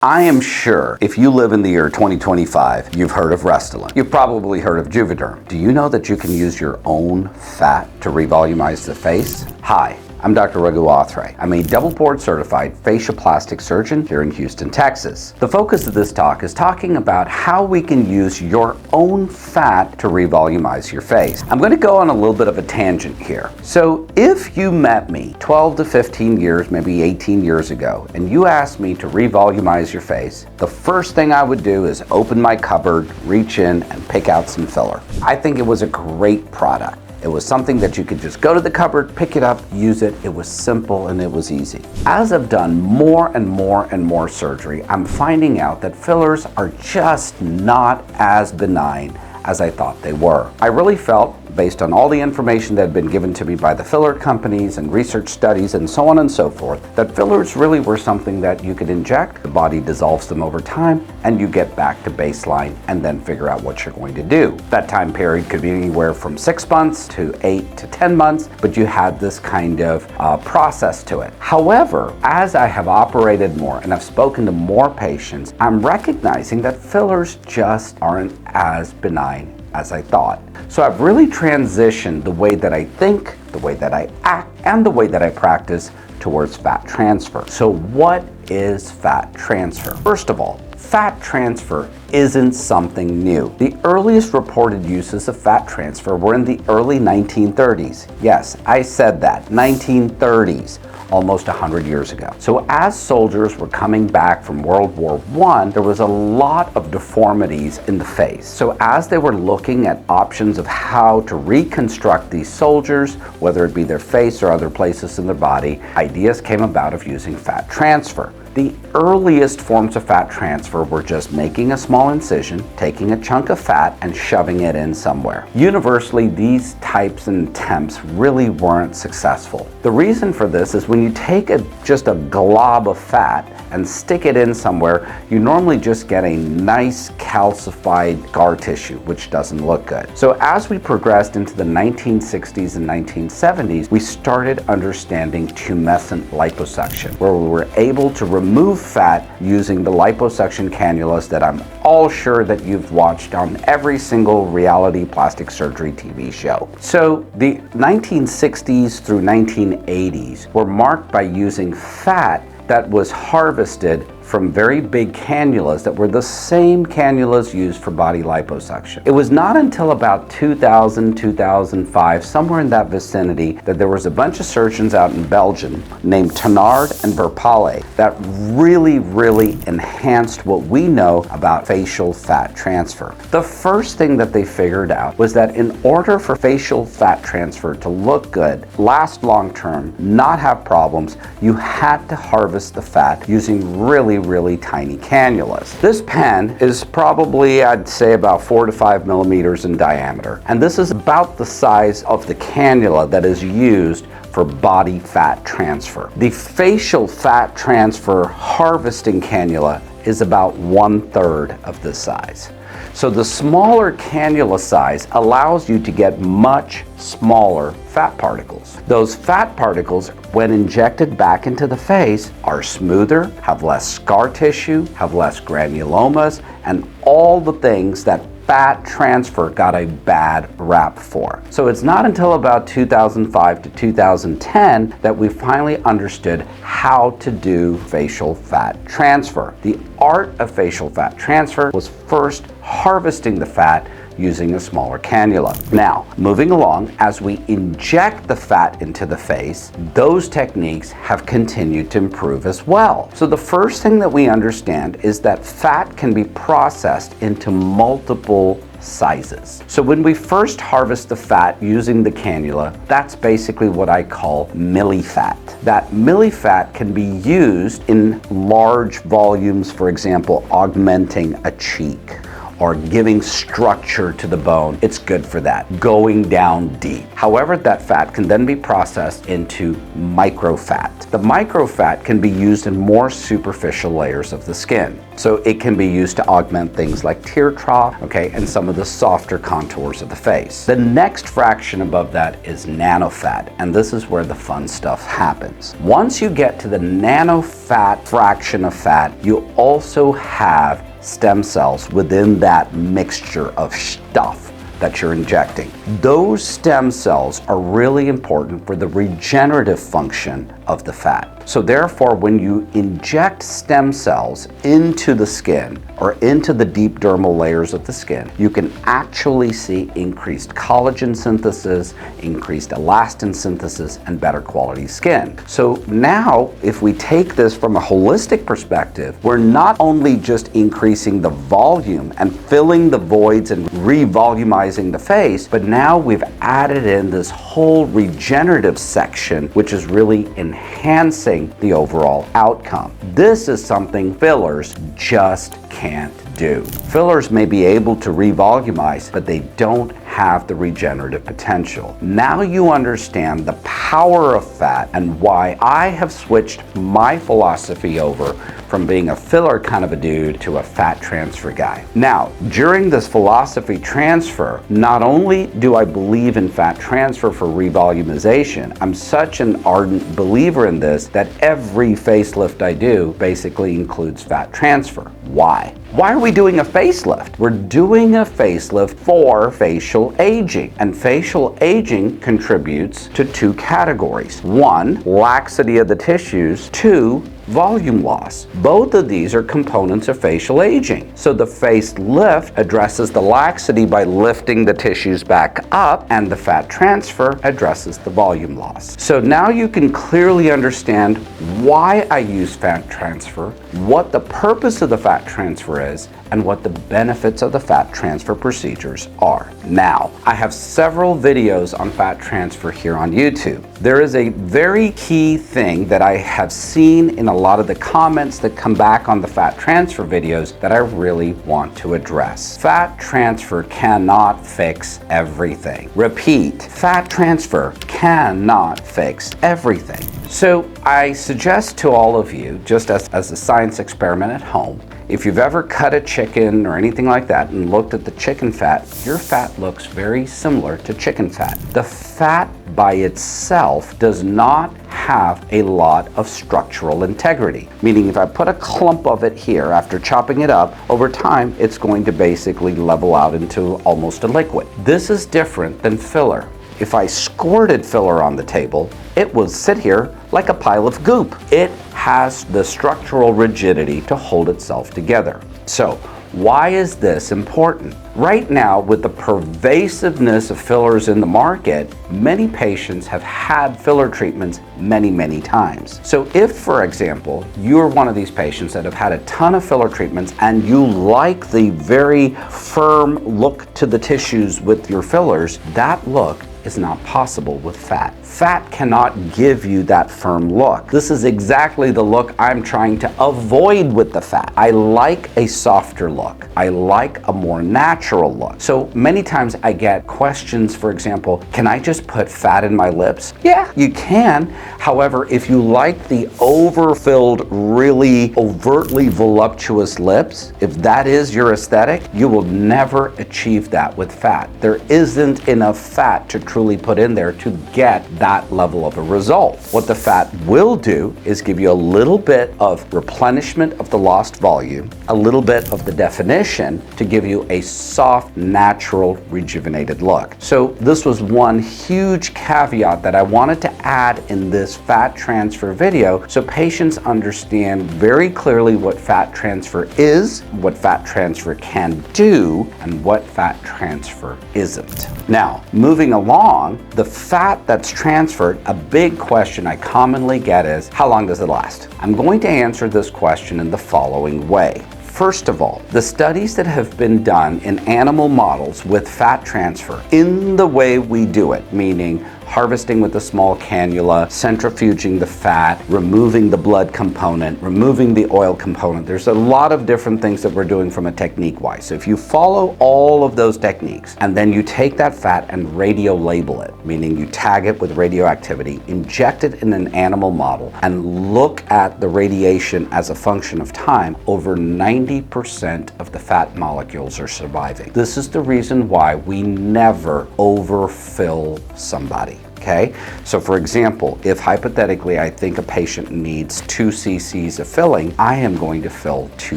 I am sure if you live in the year 2025, you've heard of Restylane. You've probably heard of Juvederm. Do you know that you can use your own fat to revolumize the face? Hi, I'm Dr. Raghu Autre. I'm a double board certified facial plastic surgeon here in Houston, Texas. The focus of this talk is talking about how we can use your own fat to revolumize your face. I'm going to go on a little bit of a tangent here. So if you met me 12 to 15 years, maybe 18 years ago, and you asked me to revolumize your face, the first thing I would do is open my cupboard, reach in, and pick out some filler. I think it was a great product. It was something that you could just go to the cupboard, pick it up, use it. It was simple and it was easy. As I've done more and more surgery, I'm finding out that fillers are just not as benign as I thought they were. I really felt, based on all the information that had been given to me by the filler companies and research studies and so on and so forth, that fillers really were something that you could inject, the body dissolves them over time, and you get back to baseline and then figure out what you're going to do. That time period could be anywhere from 6 months to 8 to 10 months, but you had this kind of process to it. However, as I have operated more and I've spoken to more patients, I'm recognizing that fillers just aren't as benign as I thought. So I've really transitioned the way that I think, the way that I act, and the way that I practice towards fat transfer. So what is fat transfer? First of all, fat transfer isn't something new. The earliest reported uses of fat transfer were in the early 1930s. Yes, I said that, 1930s. Almost 100 years ago. So as soldiers were coming back from World War I, there was a lot of deformities in the face. So as they were looking at options of how to reconstruct these soldiers, whether it be their face or other places in their body, ideas came about of using fat transfer. The earliest forms of fat transfer were just making a small incision, taking a chunk of fat, and shoving it in somewhere. Universally, these types and attempts really weren't successful. The reason for this is when you take just a glob of fat and stick it in somewhere, you normally just get a nice calcified scar tissue, which doesn't look good. So as we progressed into the 1960s and 1970s, we started understanding tumescent liposuction, where we were able to remove fat using the liposuction cannulas that I'm all sure that you've watched on every single reality plastic surgery TV show. So the 1960s through 1980s were marked by using fat that was harvested from very big cannulas that were the same cannulas used for body liposuction. It was not until about 2000, 2005, somewhere in that vicinity, that there was a bunch of surgeons out in Belgium named Tennard and Verpalle that really enhanced what we know about facial fat transfer. The first thing that they figured out was that in order for facial fat transfer to look good, last long term, not have problems, you had to harvest the fat using really tiny cannulas. This pen is probably, I'd say, about 4 to 5 millimeters in diameter. And this is about the size of the cannula that is used for body fat transfer. The facial fat transfer harvesting cannula is about 1/3 of this size. So the smaller cannula size allows you to get much smaller fat particles. Those fat particles, when injected back into the face, are smoother, have less scar tissue, have less granulomas, and all the things that fat transfer got a bad rap for. So it's not until about 2005 to 2010 that we finally understood how to do facial fat transfer. The art of facial fat transfer was first harvesting the fat using a smaller cannula. Now, moving along, as we inject the fat into the face, those techniques have continued to improve as well. So the first thing that we understand is that fat can be processed into multiple sizes. So when we first harvest the fat using the cannula, that's basically what I call millifat. That millifat can be used in large volumes, for example, augmenting a cheek, or giving structure to the bone, it's good for that, going down deep. However, that fat can then be processed into microfat. The microfat can be used in more superficial layers of the skin. So it can be used to augment things like tear trough, okay, and some of the softer contours of the face. The next fraction above that is nanofat, and this is where the fun stuff happens. Once you get to the nanofat fraction of fat, you also have stem cells within that mixture of stuff that you're injecting. Those stem cells are really important for the regenerative function of the fat. So therefore, when you inject stem cells into the skin or into the deep dermal layers of the skin, you can actually see increased collagen synthesis, increased elastin synthesis, and better quality skin. So now, if we take this from a holistic perspective, we're not only just increasing the volume and filling the voids and revolumizing the face, but now we've added in this whole regenerative section, which is really enhancing the overall outcome. This is something fillers just can't do. Fillers may be able to revolumize, but they don't have the regenerative potential. Now you understand the power of fat and why I have switched my philosophy over from being a filler kind of a dude to a fat transfer guy. Now, during this philosophy transfer, not only do I believe in fat transfer for revolumization, I'm such an ardent believer in this that every facelift I do basically includes fat transfer. Why? Why are we doing a facelift? We're doing a facelift for facial aging, and facial aging contributes to two categories. One, laxity of the tissues. Two, volume loss. Both of these are components of facial aging. So the facelift addresses the laxity by lifting the tissues back up, and the fat transfer addresses the volume loss. So now you can clearly understand why I use fat transfer, what the purpose of the fat transfer is, and what the benefits of the fat transfer procedures are. Now, I have several videos on fat transfer here on YouTube. There is a very key thing that I have seen in a lot of the comments that come back on the fat transfer videos that I really want to address. Fat transfer cannot fix everything. Repeat, fat transfer cannot fix everything. So I suggest to all of you, just as a science experiment at home, if you've ever cut a chicken or anything like that and looked at the chicken fat, your fat looks very similar to chicken fat. The fat by itself does not have a lot of structural integrity. Meaning if I put a clump of it here after chopping it up, over time it's going to basically level out into almost a liquid. This is different than filler. If I squirted filler on the table, it will sit here like a pile of goop. It has the structural rigidity to hold itself together. So, why is this important? Right now, with the pervasiveness of fillers in the market, many patients have had filler treatments many times. So if, for example, you're one of these patients that have had a ton of filler treatments and you like the very firm look to the tissues with your fillers, that look is not possible with fat. Fat cannot give you that firm look. This is exactly the look I'm trying to avoid with the fat. I like a softer look. I like a more natural look. So many times I get questions, for example, can I just put fat in my lips? Yeah, you can. However, if you like the overfilled, really overtly voluptuous lips, if that is your aesthetic, you will never achieve that with fat. There isn't enough fat to truly put in there to get that level of a result. What the fat will do is give you a little bit of replenishment of the lost volume, a little bit of the definition to give you a soft, natural, rejuvenated look. So this was one huge caveat that I wanted to add in this fat transfer video so patients understand very clearly what fat transfer is, what fat transfer can do, and what fat transfer isn't. Now, moving along, the fat that's transferred, a big question I commonly get is, how long does it last? I'm going to answer this question in the following way. First of all, the studies that have been done in animal models with fat transfer in the way we do it, meaning harvesting with a small cannula, centrifuging the fat, removing the blood component, removing the oil component. There's a lot of different things that we're doing from a technique-wise. So if you follow all of those techniques, and then you take that fat and radio label it, meaning you tag it with radioactivity, inject it in an animal model, and look at the radiation as a function of time, over 90% of the fat molecules are surviving. This is the reason why we never overfill somebody. Okay, so for example, if hypothetically I think a patient needs 2 cc's of filling, I am going to fill 2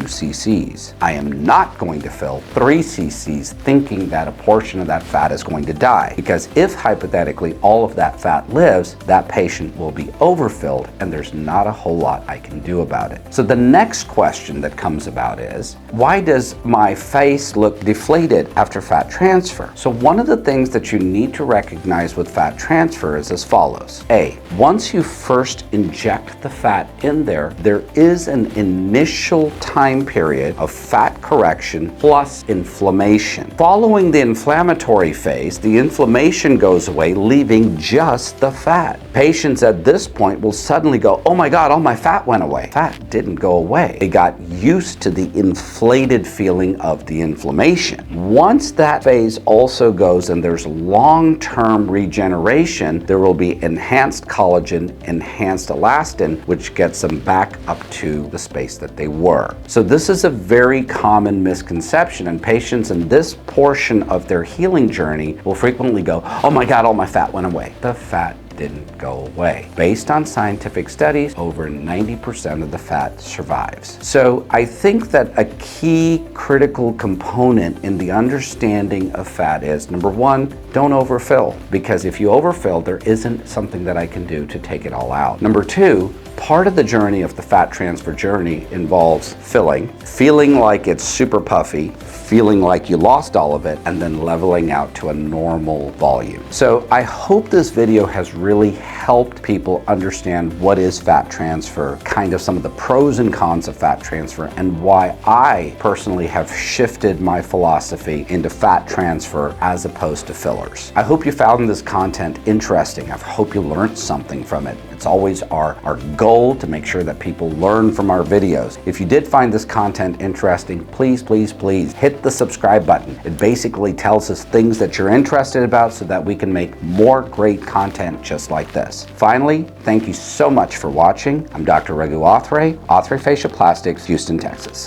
cc's. I am not going to fill 3 cc's thinking that a portion of that fat is going to die. Because if hypothetically all of that fat lives, that patient will be overfilled and there's not a whole lot I can do about it. So the next question that comes about is, why does my face look deflated after fat transfer? So one of the things that you need to recognize with fat transfer is as follows. A, once you first inject the fat in there, there is an initial time period of fat correction plus inflammation. Following the inflammatory phase, the inflammation goes away, leaving just the fat. Patients at this point will suddenly go, oh my God, all my fat went away. Fat didn't go away. They got used to the inflated feeling of the inflammation. Once that phase also goes and there's long-term regeneration, there will be enhanced collagen, enhanced elastin, which gets them back up to the space that they were. So this is a very common misconception, and patients in this portion of their healing journey will frequently go, oh my God, all my fat went away. The fat didn't go away. Based on scientific studies, over 90% of the fat survives. So I think that a key critical component in the understanding of fat is, number one, don't overfill, because if you overfill, there isn't something that I can do to take it all out. Number two, part of the journey of the fat transfer journey involves filling, feeling like it's super puffy, feeling like you lost all of it, and then leveling out to a normal volume. So I hope this video has really helped people understand what is fat transfer, kind of some of the pros and cons of fat transfer, and why I personally have shifted my philosophy into fat transfer as opposed to fillers. I hope you found this content interesting. I hope you learned something from it. It's always our goal to make sure that people learn from our videos. If you did find this content interesting, please hit the subscribe button. It basically tells us things that you're interested about so that we can make more great content just like this. Finally, thank you so much for watching. I'm Dr. Raghu Autre, Autre Facial Plastics, Houston, Texas.